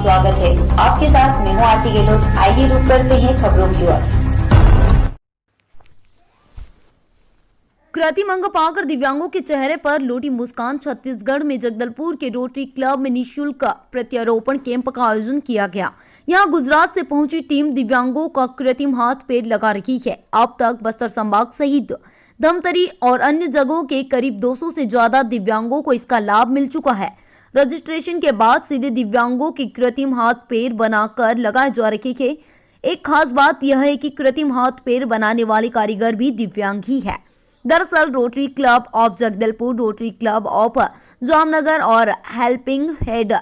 स्वागत है। आपके साथ मैं हूँ आरती गहलोत। आइए रुक करते हैं खबरों की ओर। कृत्रिम अंग पाकर दिव्यांगों के चेहरे पर लौटी मुस्कान। छत्तीसगढ़ में जगदलपुर के रोटरी क्लब में निःशुल्क प्रत्यारोपण कैंप का आयोजन किया गया। यहां गुजरात से पहुंची टीम दिव्यांगों का कृत्रिम हाथ पैर लगा रही है। अब तक बस्तर संभाग सहित धमतरी और अन्य जगहों के करीब 200 से ज्यादा दिव्यांगों को इसका लाभ मिल चुका है। रजिस्ट्रेशन के बाद सीधे दिव्यांगों की कृत्रिम हाथ पैर बनाकर लगाए जा रहे हैं। एक खास बात यह है कि कृत्रिम हाथ पैर बनाने वाले कारीगर भी दिव्यांग ही है। दरअसल rotary club of Jagdalpur, rotary club of Jamnagar और helping hand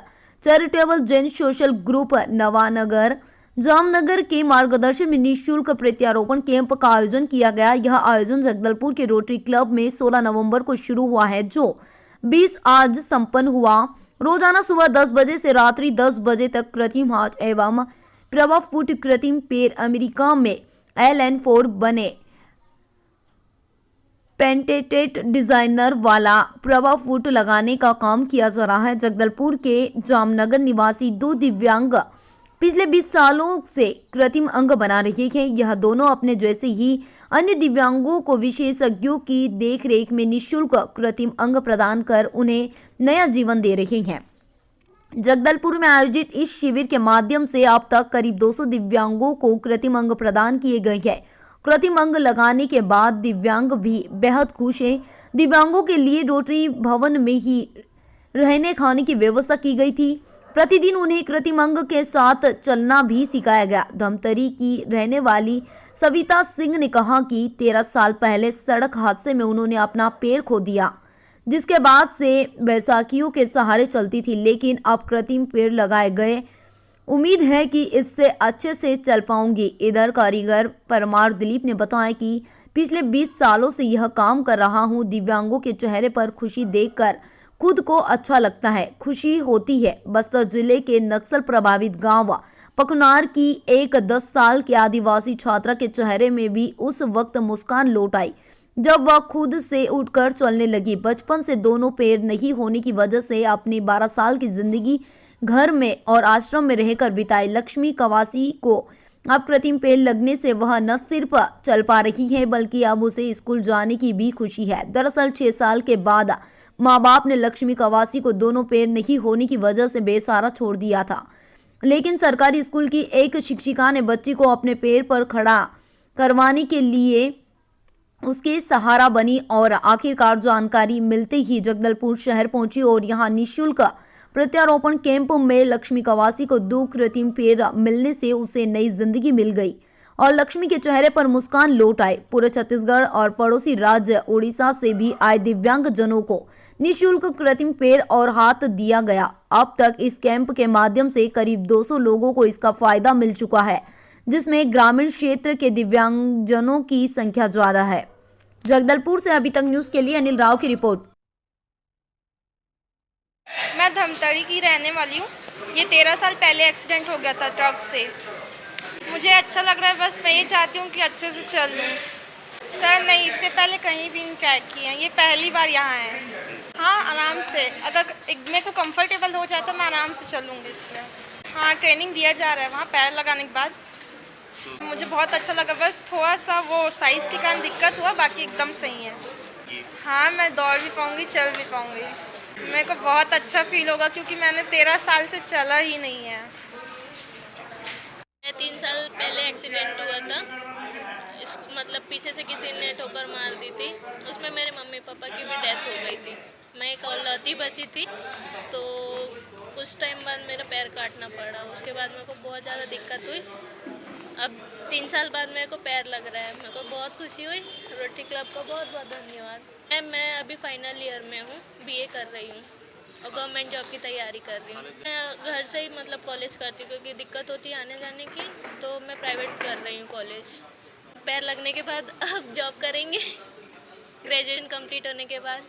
charitable Jain social group Nawanagar Jamnagar के मार्गदर्शन में निःशुल्क प्रत्यारोपण कैंप का आयोजन किया गया। यह आयोजन जगदलपुर के रोटरी क्लब में 16 नवंबर को शुरू हुआ है, जो 20 आज संपन्न हुआ। रोजाना सुबह 10 बजे से रात्रि 10 बजे तक कृत्रिम हाथ एवं प्रभा फुट कृत्रिम पैर अमेरिका में LN4 बने पेटेंटेड डिजाइनर वाला प्रभा फुट लगाने का काम किया जा रहा है। जगदलपुर के जामनगर निवासी दो दिव्यांग पिछले 20 सालों से कृत्रिम अंग बना रहे हैं। यह दोनों अपने जैसे ही अन्य दिव्यांगों को विशेषज्ञों की देखरेख में निःशुल्क कृत्रिम अंग प्रदान कर उन्हें नया जीवन दे रहे हैं। जगदलपुर में आयोजित इस शिविर के माध्यम से अब तक करीब 200 दिव्यांगों को कृत्रिम अंग प्रदान किए गए हैं। कृत्रिम अंग लगाने के बाद दिव्यांग भी बेहद खुश हैं। दिव्यांगों के लिए रोटरी भवन में ही रहने खाने की व्यवस्था की गई थी। प्रतिदिन उन्हें कृत्रिम अंग के साथ चलना भी सिखाया गया। धमतरी की रहने वाली सविता सिंह ने कहा कि 13 साल पहले सड़क हादसे में उन्होंने अपना पैर खो दिया, जिसके बाद से बैसाखियों के सहारे चलती थी, लेकिन अब कृत्रिम पैर लगाए गए। उम्मीद है कि इससे अच्छे से चल पाऊंगी। इधर कारीगर परमार दिलीप ने बताया कि पिछले 20 सालों से यह काम कर रहा हूं। दिव्यांगों के चेहरे पर खुशी देखकर खुद को अच्छा लगता है, खुशी होती है। बस्तर जिले के नक्सल प्रभावित गांव पकनार की एक 10 साल के आदिवासी छात्रा के चेहरे में भी उस वक्त मुस्कान लौट आई जब वह खुद से उठकर चलने लगी। बचपन से दोनों पैर नहीं होने की वजह से अपनी 12 साल की जिंदगी घर में और आश्रम में रहकर बिताई लक्ष्मी कवासी को अब कृत्रिम पैर लगने से वह न सिर्फ चल पा रही है, बल्कि अब उसे स्कूल जाने की भी खुशी है। दरअसल 6 साल के बाद माँ बाप ने लक्ष्मी कवासी को दोनों पैर नहीं होने की वजह से बेसहारा छोड़ दिया था, लेकिन सरकारी स्कूल की एक शिक्षिका ने बच्ची को अपने पैर पर खड़ा करवाने के लिए उसके सहारा बनी और आखिरकार जानकारी मिलते ही जगदलपुर शहर पहुंची और यहां निःशुल्क प्रत्यारोपण कैंप में लक्ष्मी कवासी को 2 कृत्रिम पैर मिलने से उसे नई जिंदगी मिल गई और लक्ष्मी के चेहरे पर मुस्कान लौट आए। पूरे छत्तीसगढ़ और पड़ोसी राज्य उड़ीसा से भी आए दिव्यांग जनों को निःशुल्क कृत्रिम पैर और हाथ दिया गया। अब तक इस कैंप के माध्यम से करीब 200 लोगों को इसका फायदा मिल चुका है, जिसमें ग्रामीण क्षेत्र के दिव्यांगजनों की संख्या ज्यादा है। जगदलपुर से अभी तक न्यूज के लिए अनिल राव की रिपोर्ट। मैं धमतरी की रहने वाली हूँ। ये 13 साल पहले एक्सीडेंट हो गया था ट्रक से। मुझे अच्छा लग रहा है, बस मैं ये चाहती हूँ कि अच्छे से चल लूँ। सर नहीं, इससे पहले कहीं भी नहीं ट्राई किया, ये पहली बार यहाँ है। हाँ, आराम से, अगर मेरे को कंफर्टेबल हो जाए तो मैं आराम से चलूँगी इस पर। हाँ, ट्रेनिंग दिया जा रहा है वहाँ पैर लगाने के बाद। मुझे बहुत अच्छा लगा, बस थोड़ा सा वो साइज़ के कारण दिक्कत हुआ, बाकी एकदम सही है। हाँ, मैं दौड़ भी पाऊँगी, चल भी पाऊँगी। मेरे को बहुत अच्छा फील होगा क्योंकि मैंने 13 साल से चला ही नहीं है। 3 साल पहले एक्सीडेंट हुआ था, मतलब पीछे से किसी ने ठोकर मार दी थी। उसमें मेरे मम्मी पापा की भी डेथ हो गई थी। मैं एक औलादी बची थी, तो कुछ टाइम बाद मेरा पैर काटना पड़ा। उसके बाद मेरे को बहुत ज़्यादा दिक्कत हुई। अब 3 साल बाद मेरे को पैर लग रहा है। मेरे को बहुत खुशी हुई। रोटरी क्लब को बहुत बहुत धन्यवाद। मैं अभी फाइनल ईयर में हूँ, BA कर रही हूँ और गवर्नमेंट जॉब की तैयारी कर रही हूँ। मैं घर से ही मतलब कॉलेज करती हूँ क्योंकि दिक्कत होती है आने जाने की, तो मैं प्राइवेट कर रही हूँ कॉलेज। पैर लगने के बाद अब जॉब करेंगे ग्रेजुएशन कंप्लीट होने के बाद।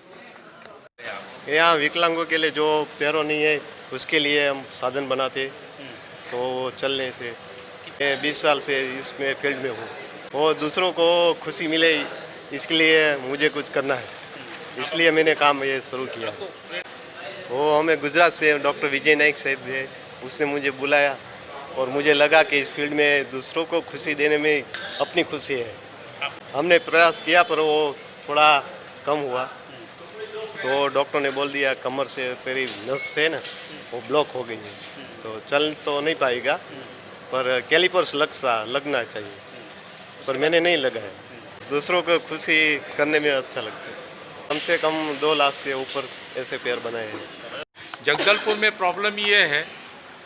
यहाँ विकलांगों के लिए जो पैरों नहीं है उसके लिए हम साधन बनाते, तो चलने से 20 साल से इसमें फील्ड में हूँ और दूसरों को खुशी मिले इसके लिए मुझे कुछ करना है, इसलिए मैंने काम ये शुरू किया। वो हमें गुजरात से डॉक्टर विजय नाइक साहब है, उसने मुझे बुलाया और मुझे लगा कि इस फील्ड में दूसरों को खुशी देने में अपनी खुशी है। हमने प्रयास किया पर वो थोड़ा कम हुआ, तो डॉक्टर ने बोल दिया कमर से तेरी नस है ना वो ब्लॉक हो गई है, तो चल तो नहीं पाएगा, पर कैलिपर्स लगना चाहिए, पर मैंने नहीं लगाया। दूसरों को खुशी करने में अच्छा लगता है। कम से कम 2 लाख के ऊपर ऐसे पैर बनाए हैं। जगदलपुर में प्रॉब्लम ये है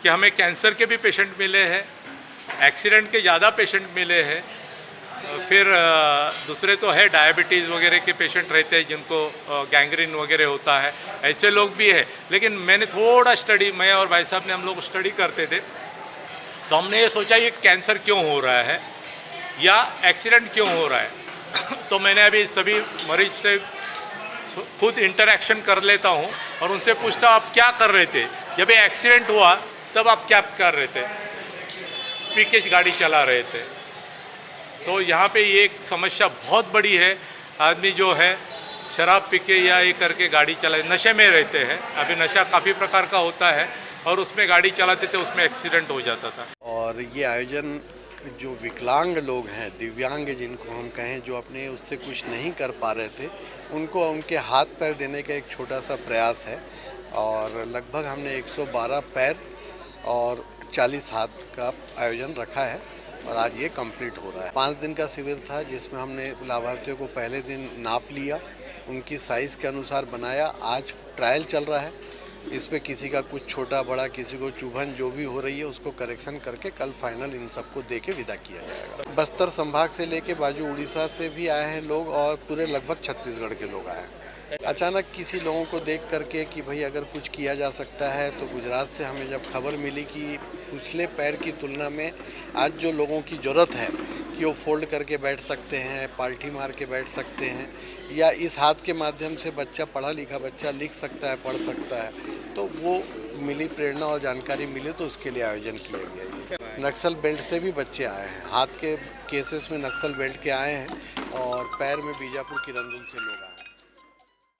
कि हमें कैंसर के भी पेशेंट मिले हैं, एक्सीडेंट के ज़्यादा पेशेंट मिले हैं, फिर दूसरे तो है डायबिटीज़ वगैरह के पेशेंट रहते हैं जिनको गैंग्रीन वगैरह होता है, ऐसे लोग भी है। लेकिन मैंने थोड़ा स्टडी, मैं और भाई साहब ने हम लोग स्टडी करते थे, तो हमने ये सोचा ये कैंसर क्यों हो रहा है या एक्सीडेंट क्यों हो रहा है। तो मैंने अभी सभी मरीज से खुद इंटरेक्शन कर लेता हूँ और उनसे पूछता हूँ आप क्या कर रहे थे जब ये एक्सीडेंट हुआ, तब आप क्या कर रहे थे? पी के गाड़ी चला रहे थे। तो यहाँ पे ये एक समस्या बहुत बड़ी है, आदमी जो है शराब पी के या ये करके गाड़ी चला, नशे में रहते हैं। अभी नशा काफ़ी प्रकार का होता है और उसमें गाड़ी चलाते थे, उसमें एक्सीडेंट हो जाता था। और ये आयोजन जो विकलांग लोग हैं, दिव्यांग जिनको हम कहें, जो अपने उससे कुछ नहीं कर पा रहे थे, उनको उनके हाथ पैर देने का एक छोटा सा प्रयास है। और लगभग हमने 112 पैर और 40 हाथ का आयोजन रखा है और आज ये कंप्लीट हो रहा है। 5 दिन का शिविर था जिसमें हमने लाभार्थियों को पहले दिन नाप लिया, उनकी साइज़ के अनुसार बनाया। आज ट्रायल चल रहा है, इस पे किसी का कुछ छोटा बड़ा, किसी को चुभन जो भी हो रही है उसको करेक्शन करके कल फाइनल इन सबको दे के विदा किया जाएगा। बस्तर संभाग से लेके बाजू उड़ीसा से भी आए हैं लोग और पूरे लगभग छत्तीसगढ़ के लोग आए हैं। अचानक किसी लोगों को देख करके कि भाई अगर कुछ किया जा सकता है, तो गुजरात से हमें जब खबर मिली कि पिछले पैर की तुलना में आज जो लोगों की ज़रूरत है कि वो फोल्ड करके बैठ सकते हैं, पाल्टी मार के बैठ सकते हैं, या इस हाथ के माध्यम से बच्चा, पढ़ा लिखा बच्चा लिख सकता है, पढ़ सकता है, तो वो मिली प्रेरणा और जानकारी मिले तो उसके लिए आयोजन किया गया है। नक्सल बेल्ट से भी बच्चे आए हैं, हाथ के केसेस में नक्सल बेल्ट के आए हैं और पैर में बीजापुर किरंदुल से लोग आए हैं।